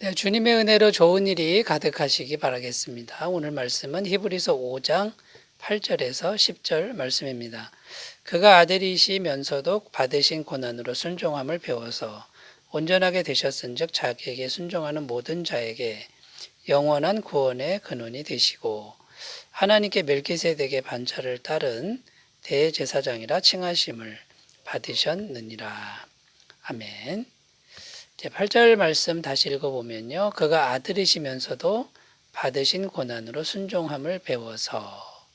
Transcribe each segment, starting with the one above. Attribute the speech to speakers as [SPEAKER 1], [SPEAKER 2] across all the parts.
[SPEAKER 1] 네, 주님의 은혜로 좋은 일이 가득하시기 바라겠습니다. 오늘 말씀은 히브리서 5장 8절에서 10절 말씀입니다. 그가 아들이시면서도 받으신 고난으로 순종함을 배워서 온전하게 되셨은즉 자기에게 순종하는 모든 자에게 영원한 구원의 근원이 되시고 하나님께 멜기세덱의 반차를 따른 대제사장이라 칭하심을 받으셨느니라. 아멘. 8절 말씀 다시 읽어보면요. 그가 아들이시면서도 받으신 고난으로 순종함을 배워서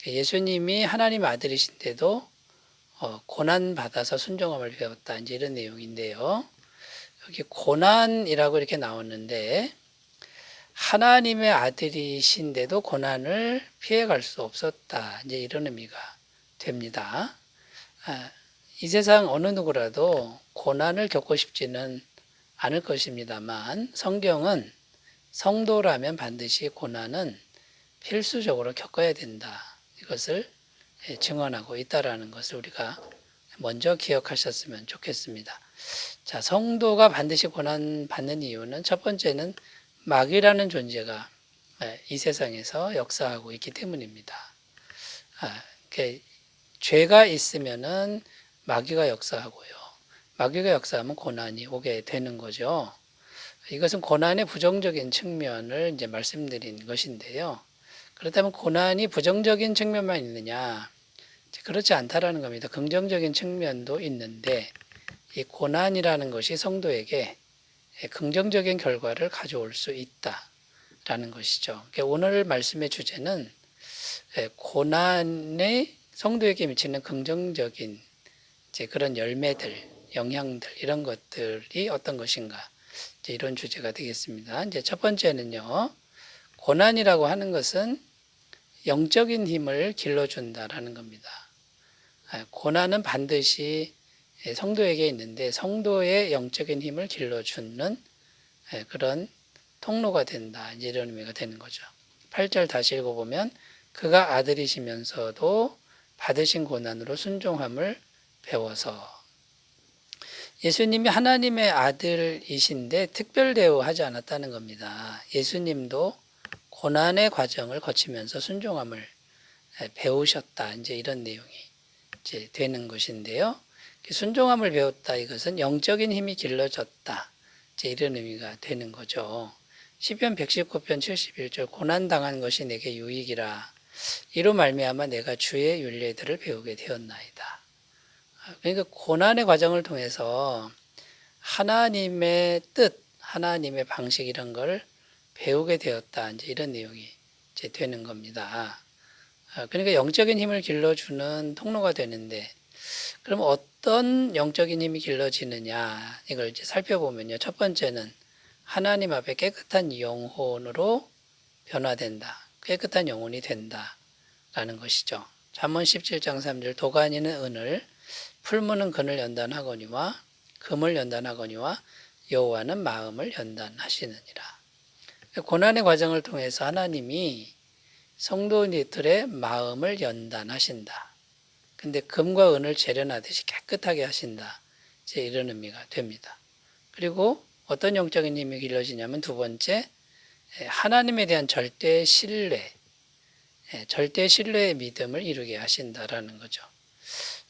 [SPEAKER 1] 예수님이 하나님 아들이신데도 고난받아서 순종함을 배웠다. 이제 이런 내용인데요. 여기 고난이라고 이렇게 나오는데 하나님의 아들이신데도 고난을 피해갈 수 없었다. 이제 이런 의미가 됩니다. 이 세상 어느 누구라도 고난을 겪고 싶지는 않을 것입니다만 성경은 성도라면 반드시 고난은 필수적으로 겪어야 된다. 이것을 증언하고 있다라는 것을 우리가 먼저 기억하셨으면 좋겠습니다. 자, 성도가 반드시 고난 받는 이유는 첫 번째는 마귀라는 존재가 이 세상에서 역사하고 있기 때문입니다. 죄가 있으면은 마귀가 역사하고요. 마귀가 역사하면 고난이 오게 되는 거죠. 이것은 고난의 부정적인 측면을 이제 말씀드린 것인데요. 그렇다면 고난이 부정적인 측면만 있느냐? 그렇지 않다라는 겁니다. 긍정적인 측면도 있는데 이 고난이라는 것이 성도에게 긍정적인 결과를 가져올 수 있다라는 것이죠. 오늘 말씀의 주제는 고난의 성도에게 미치는 긍정적인 그런 열매들, 영향들 이런 것들이 어떤 것인가 이런 주제가 되겠습니다. 이제 첫 번째는요. 고난이라고 하는 것은 영적인 힘을 길러준다라는 겁니다. 고난은 반드시 성도에게 있는데 성도의 영적인 힘을 길러주는 그런 통로가 된다. 이제 이런 의미가 되는 거죠. 8절 다시 읽어보면 그가 아들이시면서도 받으신 고난으로 순종함을 배워서 예수님이 하나님의 아들이신데 특별 대우하지 않았다는 겁니다. 예수님도 고난의 과정을 거치면서 순종함을 배우셨다. 이제 이런 내용이 이제 되는 것인데요. 순종함을 배웠다. 이것은 영적인 힘이 길러졌다. 이제 이런 의미가 되는 거죠. 시편 119편 71절 고난 당한 것이 내게 유익이라. 이로 말미암아 내가 주의 율례들을 배우게 되었나이다. 그러니까 고난의 과정을 통해서 하나님의 뜻, 하나님의 방식 이런 걸 배우게 되었다. 이제 이런 내용이 이제 되는 겁니다. 그러니까 영적인 힘을 길러주는 통로가 되는데, 그럼 어떤 영적인 힘이 길러지느냐 이걸 이제 살펴보면요. 첫 번째는 하나님 앞에 깨끗한 영혼으로 변화된다. 깨끗한 영혼이 된다라는 것이죠. 잠언 17장 3절 도가니는 은을 풀무는 금을 연단하거니와 금을 연단하거니와 여호와는 마음을 연단하시느니라. 고난의 과정을 통해서 하나님이 성도들의 마음을 연단하신다. 근데 금과 은을 재련하듯이 깨끗하게 하신다. 이제 이런 의미가 됩니다. 그리고 어떤 영적인 힘이 길러지냐면 두 번째, 하나님에 대한 절대 신뢰, 절대 신뢰의 믿음을 이루게 하신다라는 거죠.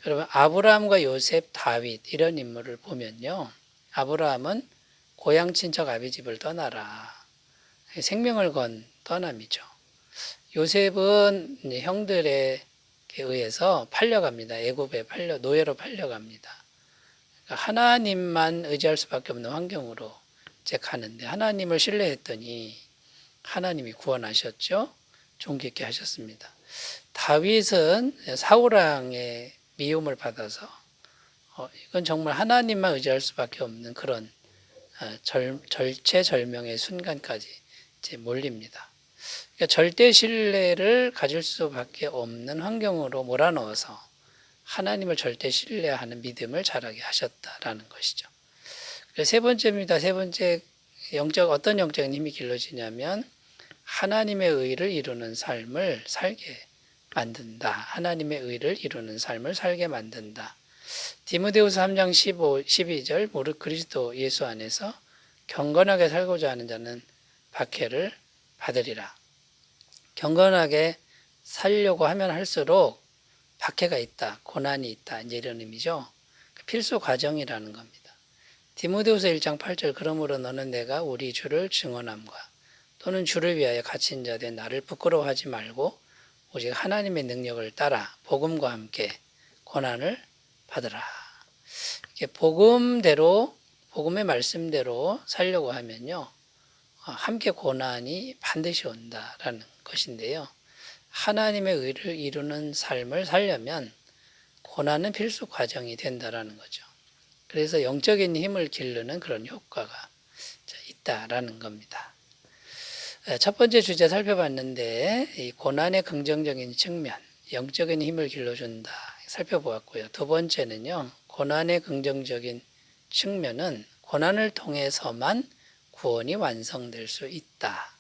[SPEAKER 1] 여러분 아브라함과 요셉, 다윗 이런 인물을 보면요. 아브라함은 고향 친척 아비 집을 떠나라. 생명을 건 떠남이죠. 요셉은 형들에 의해서 팔려갑니다. 애굽에 노예로 팔려갑니다. 그러니까 하나님만 의지할 수밖에 없는 환경으로 이제 가는데 하나님을 신뢰했더니 하나님이 구원하셨죠. 존귀 있게 하셨습니다. 다윗은 사울왕의 미움을 받아서 이건 정말 하나님만 의지할 수밖에 없는 그런 절체절명의 순간까지 이제 몰립니다. 그러니까 절대 신뢰를 가질 수밖에 없는 환경으로 몰아넣어서 하나님을 절대 신뢰하는 믿음을 자라게 하셨다라는 것이죠. 세 번째입니다. 세 번째 어떤 영적인 힘이 길러지냐면 하나님의 의를 이루는 삶을 살게 만든다. 하나님의 의를 이루는 삶을 살게 만든다. 디모데후서 3장 12절 무릇 그리스도 예수 안에서 경건하게 살고자 하는 자는 박해를 받으리라. 경건하게 살려고 하면 할수록 박해가 있다, 고난이 있다, 이제 이런 의미죠. 필수 과정이라는 겁니다. 디모데후서 1장 8절 그러므로 너는 내가 우리 주를 증언함과 또는 주를 위하여 갇힌 자 된 나를 부끄러워하지 말고 오직 하나님의 능력을 따라 복음과 함께 고난을 받으라. 이게 복음대로 복음의 말씀대로 살려고 하면요, 함께 고난이 반드시 온다라는 것인데요. 하나님의 의를 이루는 삶을 살려면 고난은 필수 과정이 된다라는 거죠. 그래서 영적인 힘을 기르는 그런 효과가 있다라는 겁니다. 첫 번째 주제 살펴봤는데 이 고난의 긍정적인 측면, 영적인 힘을 길러준다 살펴보았고요. 두 번째는요, 고난의 긍정적인 측면은 고난을 통해서만 구원이 완성될 수 있다.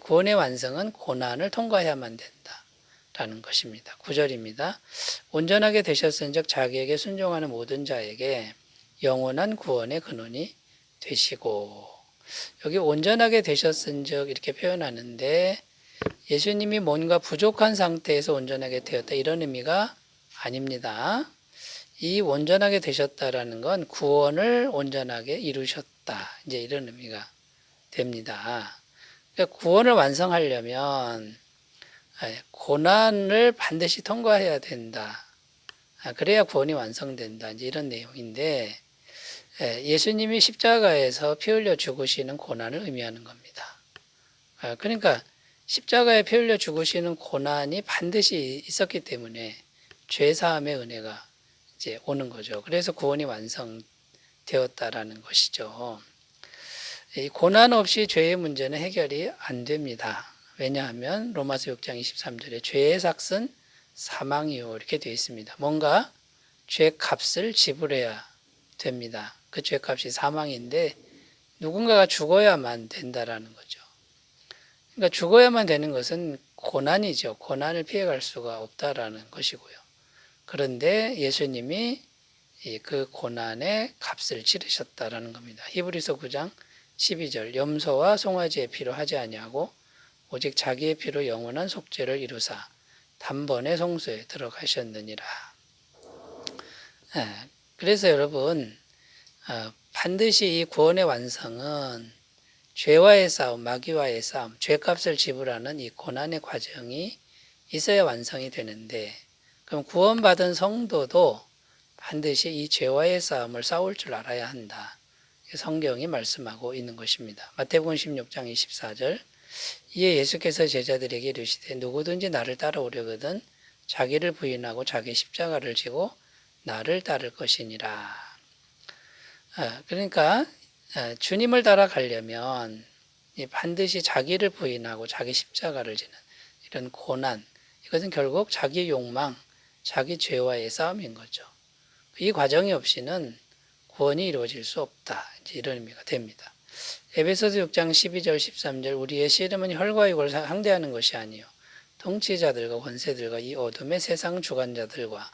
[SPEAKER 1] 구원의 완성은 고난을 통과해야만 된다라는 것입니다. 9절입니다. 온전하게 되셨은즉 자기에게 순종하는 모든 자에게 영원한 구원의 근원이 되시고, 여기 온전하게 되셨은즉 이렇게 표현하는데 예수님이 뭔가 부족한 상태에서 온전하게 되었다 이런 의미가 아닙니다. 이 온전하게 되셨다라는 건 구원을 온전하게 이루셨다, 이제 이런 의미가 됩니다. 그러니까 구원을 완성하려면 고난을 반드시 통과해야 된다. 그래야 구원이 완성된다, 이제 이런 내용인데, 예수님이 십자가에서 피 흘려 죽으시는 고난을 의미하는 겁니다. 그러니까 십자가에 피 흘려 죽으시는 고난이 반드시 있었기 때문에 죄 사함의 은혜가 이제 오는 거죠. 그래서 구원이 완성되었다라는 것이죠. 이 고난 없이 죄의 문제는 해결이 안 됩니다. 왜냐하면 로마서 6장 23절에 죄의 삭은 사망이요 이렇게 되어 있습니다. 뭔가 죄 값을 지불해야 됩니다. 그 죄값이 사망인데 누군가가 죽어야만 된다라는 거죠. 그러니까 죽어야만 되는 것은 고난이죠. 고난을 피해갈 수가 없다라는 것이고요. 그런데 예수님이 그 고난의 값을 치르셨다라는 겁니다. 히브리서 9장 12절 염소와 송아지의 피로 하지 아니하고 오직 자기의 피로 영원한 속죄를 이루사 단번에 성소에 들어가셨느니라. 그래서 여러분, 반드시 이 구원의 완성은 죄와의 싸움, 마귀와의 싸움, 죄값을 지불하는 이 고난의 과정이 있어야 완성이 되는데, 그럼 구원받은 성도도 반드시 이 죄와의 싸움을 싸울 줄 알아야 한다. 성경이 말씀하고 있는 것입니다. 마태복음 16장 24절 이에 예수께서 제자들에게 이르시되 누구든지 나를 따라오려거든 자기를 부인하고 자기 십자가를 지고 나를 따를 것이니라. 그러니까 주님을 따라가려면 반드시 자기를 부인하고 자기 십자가를 지는 이런 고난, 이것은 결국 자기 욕망, 자기 죄와의 싸움인 거죠. 이 과정이 없이는 구원이 이루어질 수 없다, 이제 이런 의미가 됩니다. 에베소서 6장 12절 13절 우리의 씨름은 혈과 육을 상대하는 것이 아니요 통치자들과 권세들과 이 어둠의 세상 주관자들과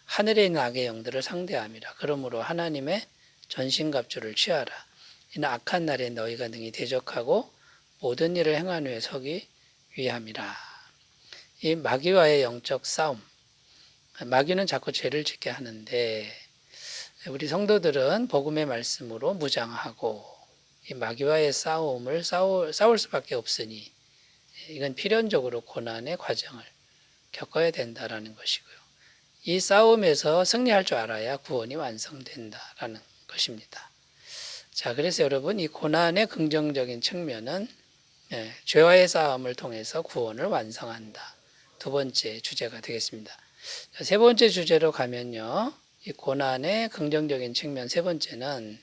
[SPEAKER 1] 하늘에 있는 악의 영들을 상대함이라. 그러므로 하나님의 전신갑주를 취하라. 이는 악한 날에 너희가 능히 대적하고 모든 일을 행한 후에 서기 위함이라. 이 마귀와의 영적 싸움, 마귀는 자꾸 죄를 짓게 하는데 우리 성도들은 복음의 말씀으로 무장하고 이 마귀와의 싸움을 싸울 수밖에 없으니 이건 필연적으로 고난의 과정을 겪어야 된다라는 것이고요. 이 싸움에서 승리할 줄 알아야 구원이 완성된다라는 것입니다. 자, 그래서 여러분 이 고난의 긍정적인 측면은 죄와의 싸움을 통해서 구원을 완성한다. 두 번째 주제가 되겠습니다. 자, 세 번째 주제로 가면요. 이 고난의 긍정적인 측면 세 번째는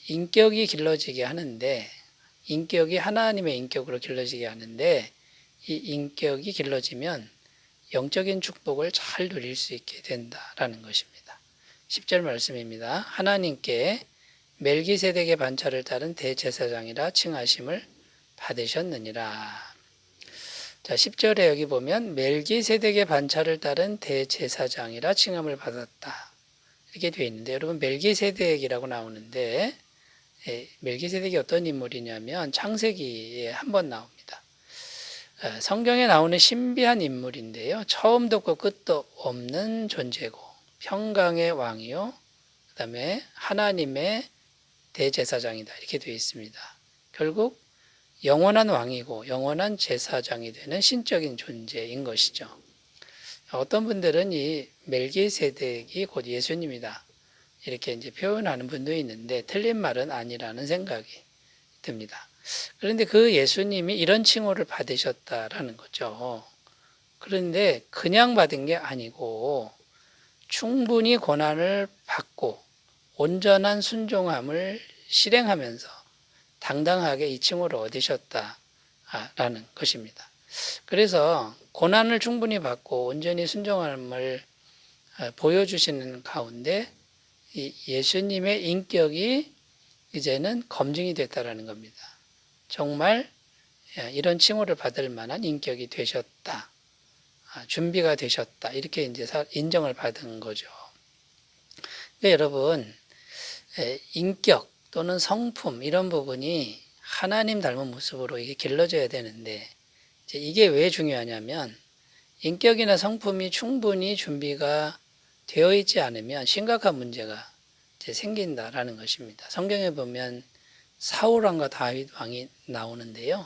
[SPEAKER 1] 인격이 길러지게 하는데, 인격이 하나님의 인격으로 길러지게 하는데 이 인격이 길러지면 영적인 축복을 잘 누릴 수 있게 된다라는 것입니다. 10절 말씀입니다. 하나님께 멜기세덱의 반차를 따른 대제사장이라 칭하심을 받으셨느니라. 자, 10절에 여기 보면 멜기세덱의 반차를 따른 대제사장이라 칭함을 받았다. 이렇게 되어 있는데 여러분 멜기세덱이라고 나오는데 멜기세덱이 어떤 인물이냐면 창세기에 한 번 나옵니다. 성경에 나오는 신비한 인물인데요. 처음도 없고 끝도 없는 존재고 평강의 왕이요. 그 다음에 하나님의 대제사장이다. 이렇게 되어 있습니다. 결국 영원한 왕이고 영원한 제사장이 되는 신적인 존재인 것이죠. 어떤 분들은 이 멜기세덱이 곧 예수님이다. 이렇게 이제 표현하는 분도 있는데 틀린 말은 아니라는 생각이 듭니다. 그런데 그 예수님이 이런 칭호를 받으셨다라는 거죠. 그런데 그냥 받은 게 아니고 충분히 고난을 받고 온전한 순종함을 실행하면서 당당하게 이 칭호를 얻으셨다라는 것입니다. 그래서 고난을 충분히 받고 온전히 순종함을 보여주시는 가운데 이 예수님의 인격이 이제는 검증이 됐다라는 겁니다. 정말 이런 칭호를 받을 만한 인격이 되셨다. 준비가 되셨다. 이렇게 이제 인정을 받은 거죠. 그러니까 여러분, 인격 또는 성품 이런 부분이 하나님 닮은 모습으로 이게 길러져야 되는데 이게 왜 중요하냐면 인격이나 성품이 충분히 준비가 되어 있지 않으면 심각한 문제가 생긴다라는 것입니다. 성경에 보면 사울 왕과 다윗 왕이 나오는데요.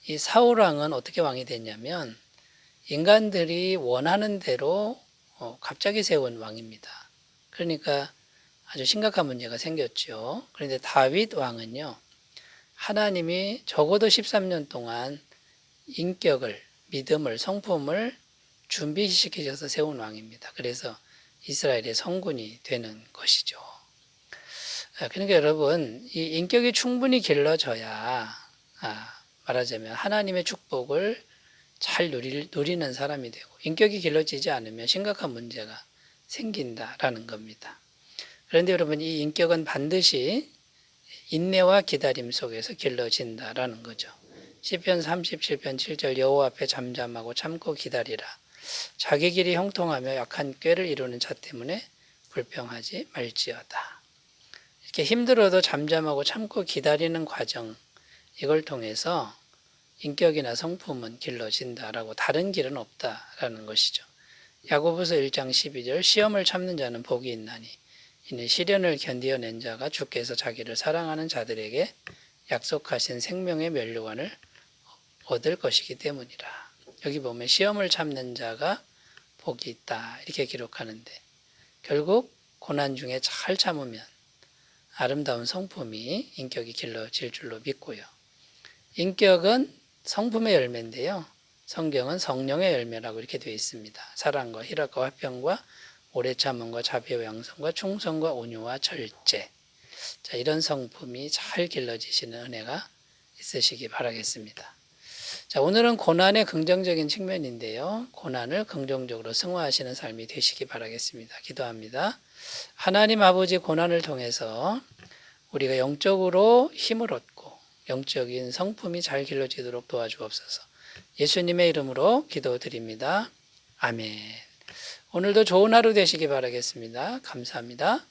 [SPEAKER 1] 이 사울 왕은 어떻게 왕이 됐냐면 인간들이 원하는 대로 갑자기 세운 왕입니다. 그러니까 아주 심각한 문제가 생겼죠. 그런데 다윗 왕은요. 하나님이 적어도 13년 동안 인격을, 믿음을, 성품을 준비시키셔서 세운 왕입니다. 그래서 이스라엘의 성군이 되는 것이죠. 그러니까 여러분, 이 인격이 충분히 길러져야 말하자면 하나님의 축복을 잘 누리는 사람이 되고 인격이 길러지지 않으면 심각한 문제가 생긴다라는 겁니다. 그런데 여러분 이 인격은 반드시 인내와 기다림 속에서 길러진다라는 거죠. 시편 37편 7절 여호와 앞에 잠잠하고 참고 기다리라. 자기 길이 형통하며 약한 꾀를 이루는 자 때문에 불평하지 말지어다. 이렇게 힘들어도 잠잠하고 참고 기다리는 과정 이걸 통해서 인격이나 성품은 길러진다라고 다른 길은 없다라는 것이죠. 야고보서 1장 12절 시험을 참는 자는 복이 있나니 이는 시련을 견디어낸 자가 주께서 자기를 사랑하는 자들에게 약속하신 생명의 면류관을 얻을 것이기 때문이라. 여기 보면 시험을 참는 자가 복이 있다 이렇게 기록하는데 결국 고난 중에 잘 참으면 아름다운 성품이 인격이 길러질 줄로 믿고요. 인격은 성품의 열매인데요. 성경은 성령의 열매라고 이렇게 되어 있습니다. 사랑과 희락과 화평과 오래 참음과 자비와 양성과 충성과 온유와 절제. 자, 이런 성품이 잘 길러지시는 은혜가 있으시기 바라겠습니다. 자, 오늘은 고난의 긍정적인 측면인데요. 고난을 긍정적으로 승화하시는 삶이 되시기 바라겠습니다. 기도합니다. 하나님 아버지 고난을 통해서 우리가 영적으로 힘을 얻고 영적인 성품이 잘 길러지도록 도와주옵소서. 예수님의 이름으로 기도드립니다. 아멘. 오늘도 좋은 하루 되시기 바라겠습니다. 감사합니다.